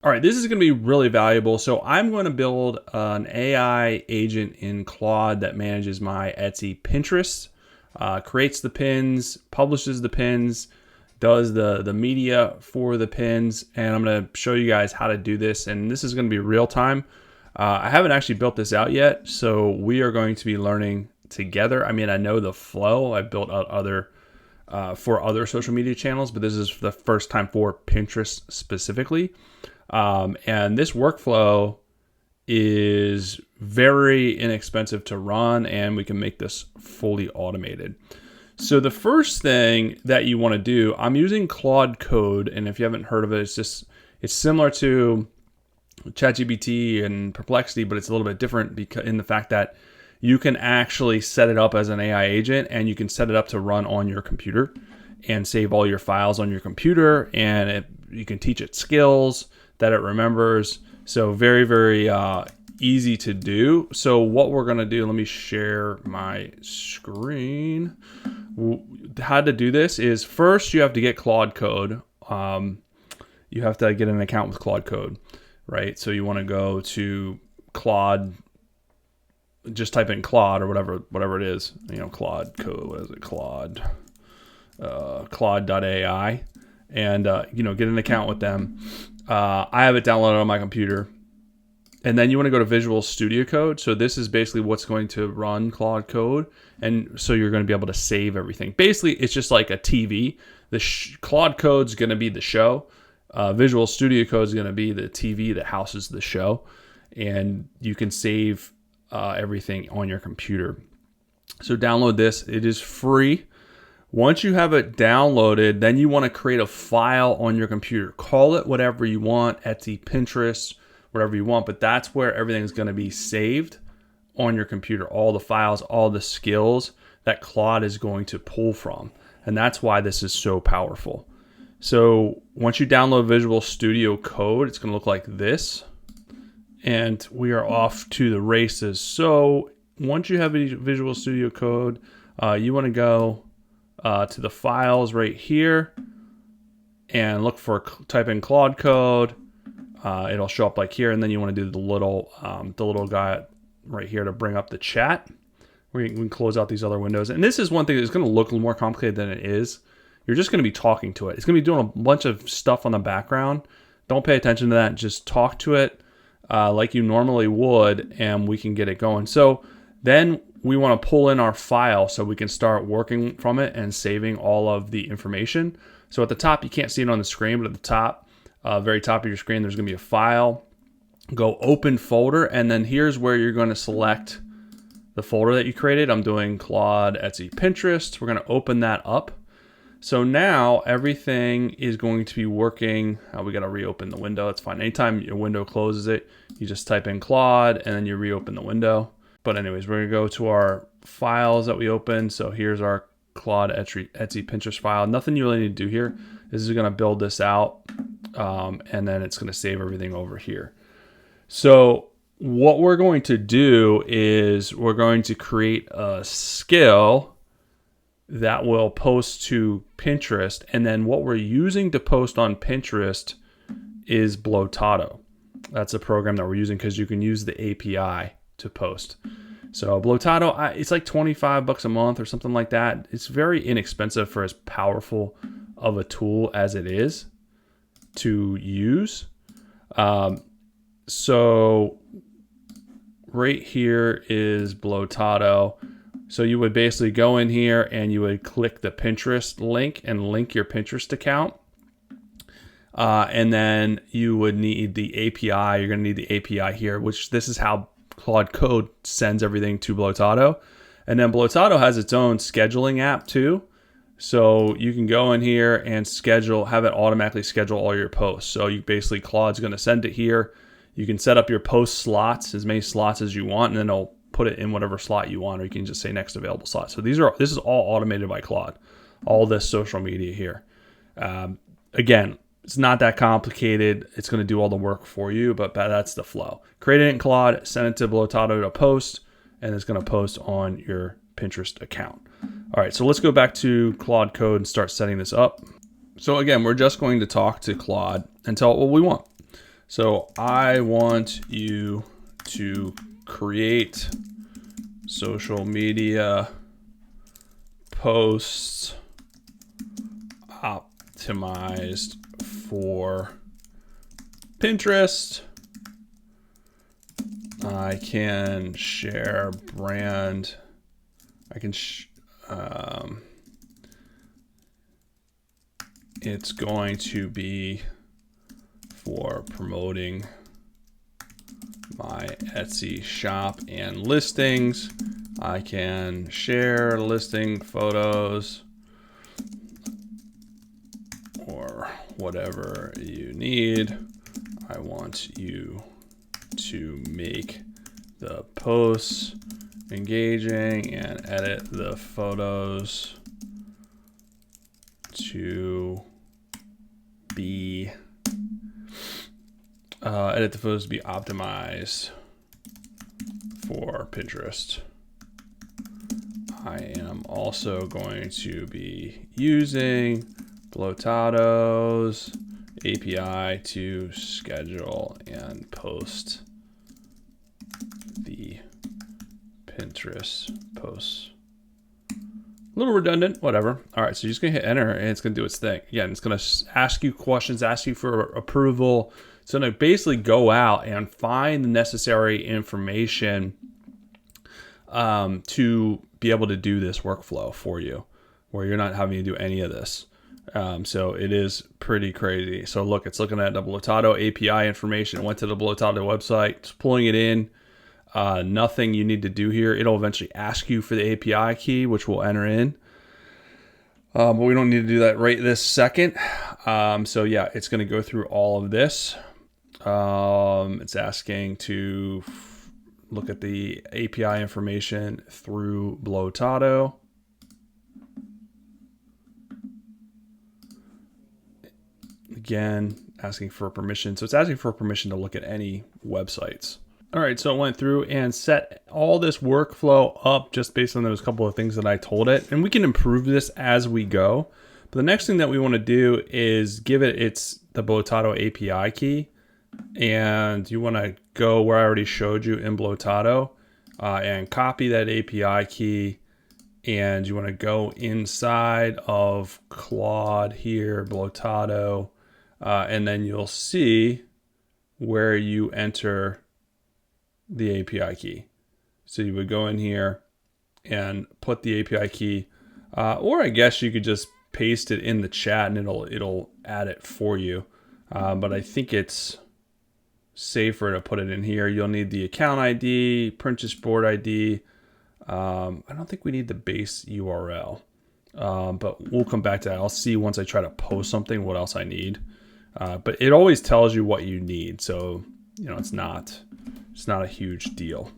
All right, this is going to be really valuable. So I'm going to build an AI agent in Claude that manages my Etsy Pinterest, creates the pins, publishes the pins, does the media for the pins, and I'm going to show you guys how to do this. And this is going to be real time. I haven't actually built this out yet, so we are going to be learning together. I mean, I know the flow. I've built out for other social media channels, but this is the first time for Pinterest specifically. And this workflow is very inexpensive to run, and we can make this fully automated. So the first thing that you want to do, I'm using Claude Code, and if you haven't heard of it, it's similar to ChatGPT and Perplexity, but it's a little bit different because in the fact that you can actually set it up as an AI agent, and you can set it up to run on your computer and save all your files on your computer, and you can teach it skills that it remembers. So very, very easy to do. So what we're gonna do, let me share my screen. How to do this is first you have to get Claude Code. You have to get an account with Claude Code, right? So you wanna go to Claude, just type in Claude or whatever it is, Claude Code, what is it, Claude, Claude.ai, and get an account with them. I have it downloaded on my computer. And then you want to go to Visual Studio Code. So this is basically what's going to run Claude Code. And so you're going to be able to save everything. Basically, it's just like a TV. Claude Code's going to be the show. Visual Studio Code is going to be the TV that houses the show. And you can save everything on your computer. So download this. It is free. Once you have it downloaded, then you want to create a file on your computer. Call it whatever you want, Etsy, Pinterest, whatever you want, but that's where everything is going to be saved on your computer. All the files, all the skills that Claude is going to pull from. And that's why this is so powerful. So once you download Visual Studio Code, it's going to look like this. And we are off to the races. So once you have Visual Studio Code, you want to go to the files right here and look for, type in Claude Code. It'll show up like here, and then you want to do the little guy right here to bring up the chat. We can close out these other windows. And this is one thing that's going to look a little more complicated than it is. You're just going to be talking to it. It's going to be doing a bunch of stuff on the background. Don't pay attention to that. Just talk to it like you normally would, and we can get it going. So then we want to pull in our file so we can start working from it and saving all of the information. So at the top, you can't see it on the screen, but at the top, very top of your screen, there's going to be a file. Go open folder, and then here's where you're going to select the folder that you created. I'm doing Claude, Etsy, Pinterest. We're going to open that up. So now everything is going to be working. We got to reopen the window. That's fine. Anytime your window closes it, you just type in Claude, and then you reopen the window. But anyways, we're gonna go to our files that we opened. So here's our Claude Etsy Pinterest file. Nothing you really need to do here. This is gonna build this out, and then it's gonna save everything over here. So what we're going to do is we're going to create a skill that will post to Pinterest. And then what we're using to post on Pinterest is Blotado. That's a program that we're using because you can use the API to post. So Blotado, it's like $25 a month or something like that. It's very inexpensive for as powerful of a tool as it is to use. So right here is Blotado. So you would basically go in here and you would click the Pinterest link and link your Pinterest account. And then you would need the API. You're going to need the API here, which this is how Claude Code sends everything to Blotado. And then Blotado has its own scheduling app too. So you can go in here and have it automatically schedule all your posts. So you basically, Claude's going to send it here. You can set up your post slots, as many slots as you want, and then it'll put it in whatever slot you want, or you can just say next available slot. So this is all automated by Claude, all this social media here. Again, it's not that complicated. It's going to do all the work for you, but that's the flow. Create it in Claude, send it to Blotado to post, and it's going to post on your Pinterest account. All right, so let's go back to Claude Code and start setting this up. So again, we're just going to talk to Claude and tell it what we want. So I want you to create social media posts optimized for Pinterest. I can share brand. I can it's going to be for promoting my Etsy shop and listings. I can share listing photos or whatever you need. I want you to make the posts engaging and edit the photos to be optimized for Pinterest. I am also going to be using Blotado's API to schedule and post the Pinterest posts. A little redundant, whatever. All right, so you're just gonna hit enter and it's gonna do its thing. Again, it's gonna ask you questions, ask you for approval. So to basically go out and find the necessary information to be able to do this workflow for you, where you're not having to do any of this. So it is pretty crazy. So look, it's looking at the Blotado API information. It went to the Blotado website, it's pulling it in. Nothing you need to do here. It'll eventually ask you for the API key, which we'll enter in. But we don't need to do that right this second. So yeah, it's going to go through all of this. It's asking to look at the API information through Blotado. Again, asking for permission. So it's asking for permission to look at any websites. All right, so it went through and set all this workflow up just based on those couple of things that I told it. And we can improve this as we go. But the next thing that we want to do is give it the Blotado API key. And you want to go where I already showed you in Blotado and copy that API key. And you want to go inside of Claude here, Blotado, and then you'll see where you enter the API key. So you would go in here and put the API key, or I guess you could just paste it in the chat and it'll add it for you. But I think it's safer to put it in here. You'll need the account ID, Pinterest board ID. I don't think we need the base URL, but we'll come back to that. I'll see once I try to post something what else I need. But it always tells you what you need, so it's not a huge deal.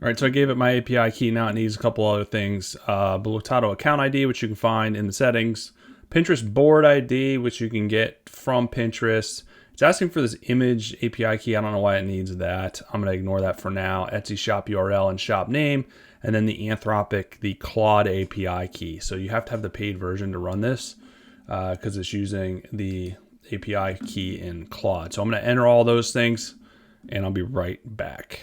All right, so I gave it my API key. Now it needs a couple other things. Blotado account ID, which you can find in the settings. Pinterest board ID, which you can get from Pinterest. It's asking for this image API key. I don't know why it needs that. I'm going to ignore that for now. Etsy shop URL and shop name. And then the the Claude API key. So you have to have the paid version to run this because it's using the API key in Claude. So I'm going to enter all those things and I'll be right back.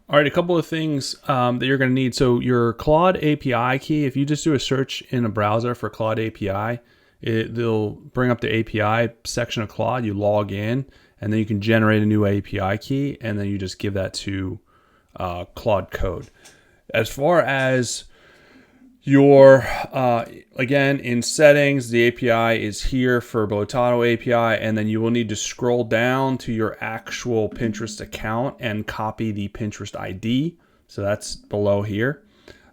All right, a couple of things that you're going to need. So your Claude API key, if you just do a search in a browser for Claude API, they'll bring up the API section of Claude. You log in, and then you can generate a new API key, and then you just give that to Claude Code. As far as your, again, in settings, the API is here for Blotado API, and then you will need to scroll down to your actual Pinterest account and copy the Pinterest ID. So that's below here.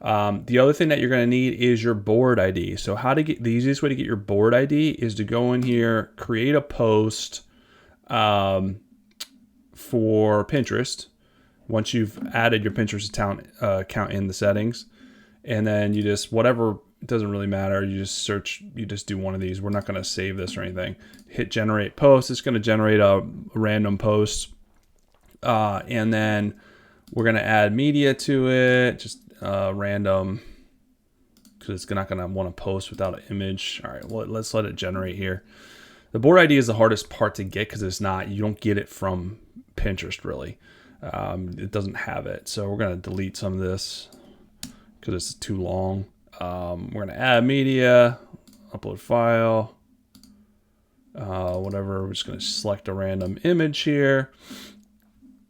The other thing that you're going to need is your board ID. So the easiest way to get your board ID is to go in here, create a post for Pinterest. Once you've added your Pinterest account in the settings, and then you just, whatever, it doesn't really matter. You just search, you just do one of these. We're not going to save this or anything. Hit generate post. It's going to generate a random post. And then we're going to add media to it. Just random, because it's not going to want to post without an image. All right, well, let's let it generate here. The board ID is the hardest part to get because you don't get it from Pinterest really. It doesn't have it. So we're going to delete some of this because it's too long. We're going to add media, upload file, whatever. We're just going to select a random image here.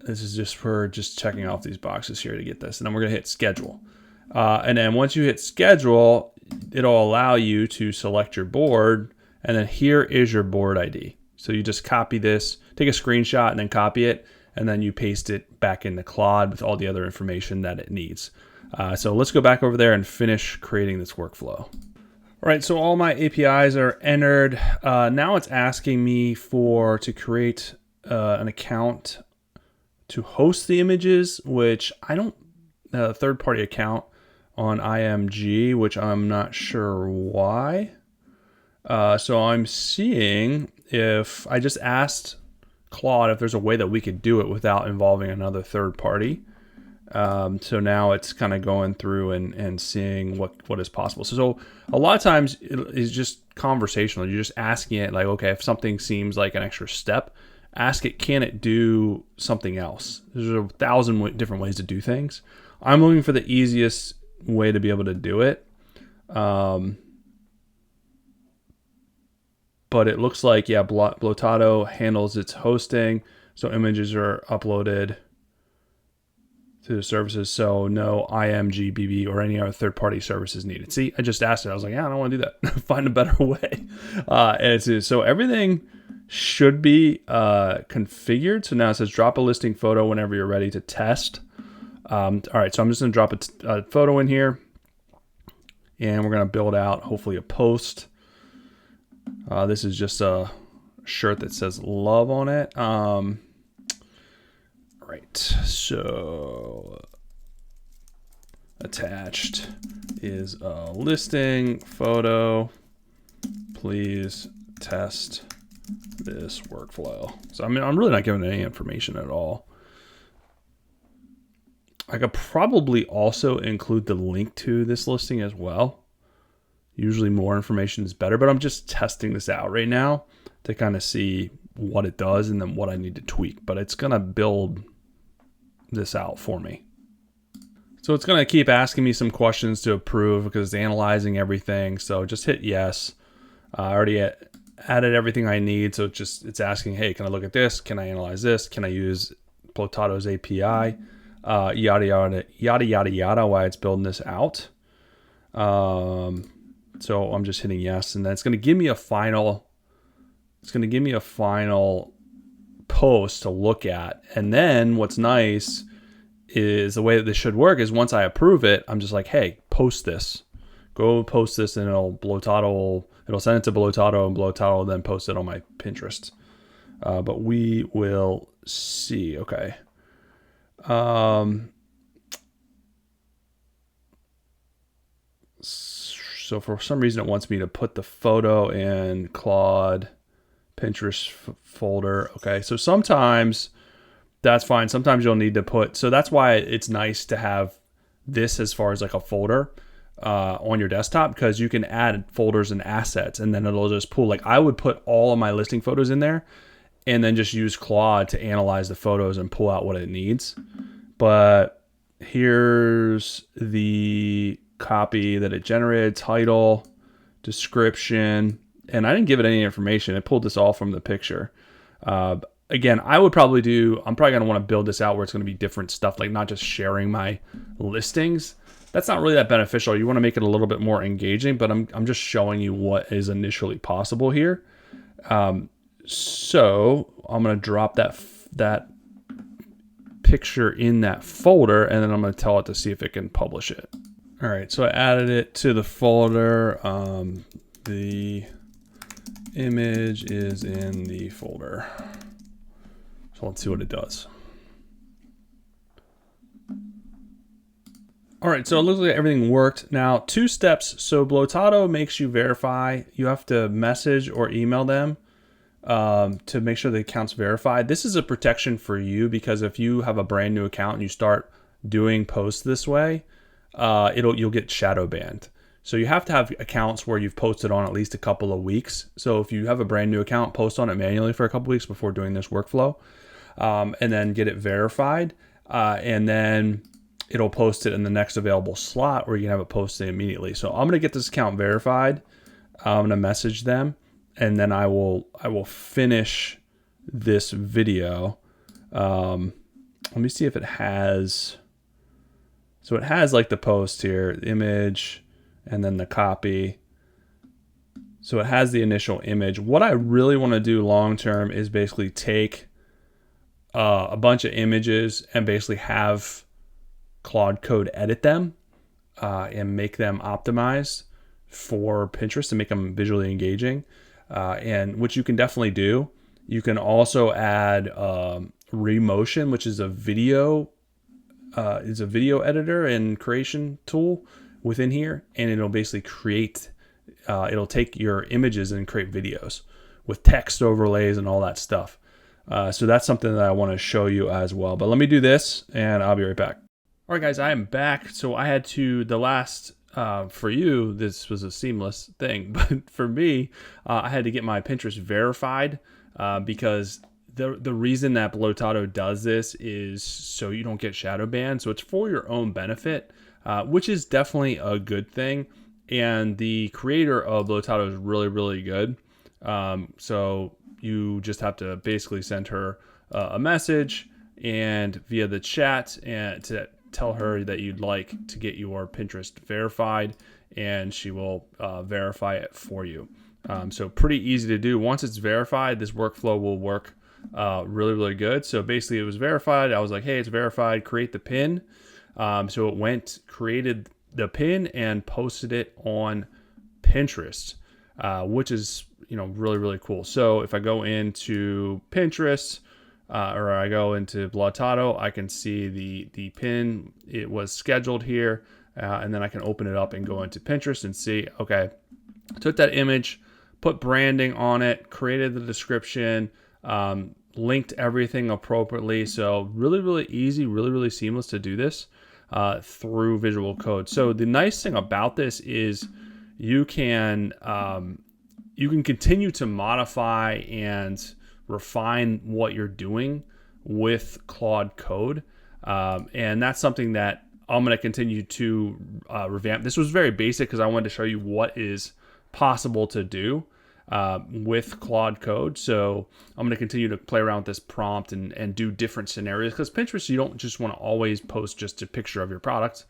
This is just for checking off these boxes here to get this. And then we're going to hit schedule. And then once you hit schedule, it'll allow you to select your board. And then here is your board ID. So you just copy this, take a screenshot and then copy it. And then you paste it back into Claude with all the other information that it needs. So let's go back over there and finish creating this workflow. All right, so all my APIs are entered. Now it's asking me to create an account to host the images, which I don't, third-party account on IMG, which I'm not sure why. So I'm seeing if I just asked Claude if there's a way that we could do it without involving another third party. So now it's kind of going through and seeing what is possible. So a lot of times it is just conversational. You're just asking it like, okay, if something seems like an extra step, ask it, can it do something else? There's 1,000 different ways to do things. I'm looking for the easiest way to be able to do it. But it looks like, yeah, Blotado handles its hosting. So images are uploaded to the services. So no IMG, BB, or any other third-party services needed. See, I just asked it. I was like, yeah, I don't want to do that. Find a better way. So everything should be configured. So now it says drop a listing photo whenever you're ready to test. All right, so I'm just going to drop a photo in here. And we're going to build out, hopefully, a post. This is just a shirt that says love on it. Right, so attached is a listing photo. Please test this workflow. So I mean, I'm really not giving any information at all. I could probably also include the link to this listing as well. Usually more information is better, but I'm just testing this out right now to kind of see what it does and then what I need to tweak. But it's going to build this out for me. So it's going to keep asking me some questions to approve because it's analyzing everything. So just hit yes. I already added everything I need. So it's asking, hey, can I look at this? Can I analyze this? Can I use Blotado's API? Yada, yada, yada, yada, yada, while it's building this out. So I'm just hitting yes, and then it's going to give me a final. It's going to give me a final post to look at, and then what's nice is the way that this should work is once I approve it, I'm just like, hey, post this, go post this, and it'll send it to Blotado, and Blotado will then post it on my Pinterest. But we will see. Okay. So for some reason it wants me to put the photo in Claude Pinterest folder. Okay, so sometimes that's fine. Sometimes you'll need to put, so that's why it's nice to have this as far as like a folder on your desktop, because you can add folders and assets and then it'll just pull. Like I would put all of my listing photos in there and then just use Claude to analyze the photos and pull out what it needs. But here's the copy that it generated, title, description, and I didn't give it any information. It pulled this all from the picture. Again, I'm probably going to want to build this out where it's going to be different stuff, like not just sharing my listings. That's not really that beneficial. You want to make it a little bit more engaging, but I'm just showing you what is initially possible here. So I'm going to drop that picture in that folder, and then I'm going to tell it to see if it can publish it. All right, so I added it to the folder. The image is in the folder. So let's see what it does. All right, so it looks like everything worked. Now, 2 steps. So Blotado makes you verify. You have to message or email them to make sure the account's verified. This is a protection for you because if you have a brand new account and you start doing posts this way, you'll get shadow banned. So you have to have accounts where you've posted on at least a couple of weeks. So if you have a brand new account, post on it manually for a couple of weeks before doing this workflow, and then get it verified. And then it'll post it in the next available slot where you can have it posted immediately. So I'm going to get this account verified. I'm going to message them, and then I will finish this video. Let me see if it has. So it has like the post here, the image, and then the copy. So it has the initial image. What I really want to do long term is basically take a bunch of images and basically have Claude Code edit them and make them optimized for Pinterest to make them visually engaging, and which you can definitely do. You can also add Remotion, which is a video editor and creation tool within here, and it'll basically create. It'll take your images and create videos with text overlays and all that stuff. So that's something that I want to show you as well. But let me do this, and I'll be right back. All right, guys, I am back. So I had to, for you, this was a seamless thing. But for me, I had to get my Pinterest verified because the reason that Blotado does this is so you don't get shadow banned. So it's for your own benefit, which is definitely a good thing. And the creator of Blotado is really, really good. So you just have to basically send her a message and via the chat and to tell her that you'd like to get your Pinterest verified, and she will verify it for you. So pretty easy to do. Once it's verified, this workflow will work really, really good. So basically it was verified. I was like, hey, it's verified, create the pin. So it went, created the pin and posted it on Pinterest, which is, really, really cool. So if I go into Pinterest, or I go into Blotado, I can see the pin. It was scheduled here, and then I can open it up and go into Pinterest and see, okay, took that image, put branding on it, created the description, linked everything appropriately. So really, really easy, really, really seamless to do this through Visual Code. So the nice thing about this is you can continue to modify and refine what you're doing with Claude Code. And that's something that I'm going to continue to revamp. This was very basic because I wanted to show you what is possible to do with Claude Code. So I'm going to continue to play around with this prompt and do different scenarios, because Pinterest, you don't just want to always post just a picture of your product.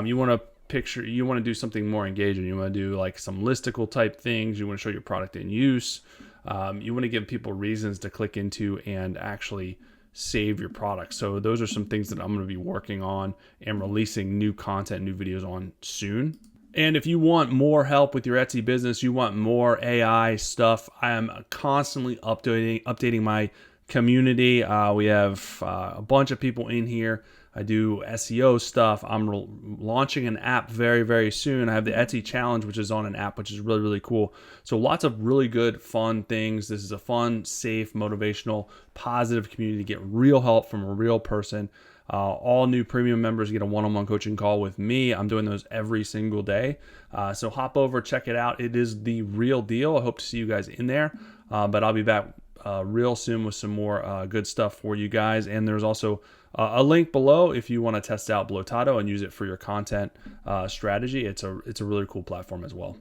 You want to do something more engaging. You want to do like some listicle type things. You want to show your product in use. You want to give people reasons to click into and actually save your product. So those are some things that I'm going to be working on and releasing new content, new videos on soon. And if you want more help with your Etsy business, you want more AI stuff, I am constantly updating my community. We have a bunch of people in here. I do SEO stuff. I'm launching an app very, very soon. I have the Etsy challenge, which is on an app, which is really, really cool. So lots of really good, fun things. This is a fun, safe, motivational, positive community to get real help from a real person. All new premium members get a one-on-one coaching call with me. I'm doing those every single day. So hop over, check it out. It is the real deal. I hope to see you guys in there. But I'll be back real soon with some more good stuff for you guys. And there's also a link below if you want to test out Blotado and use it for your content strategy. It's a really cool platform as well.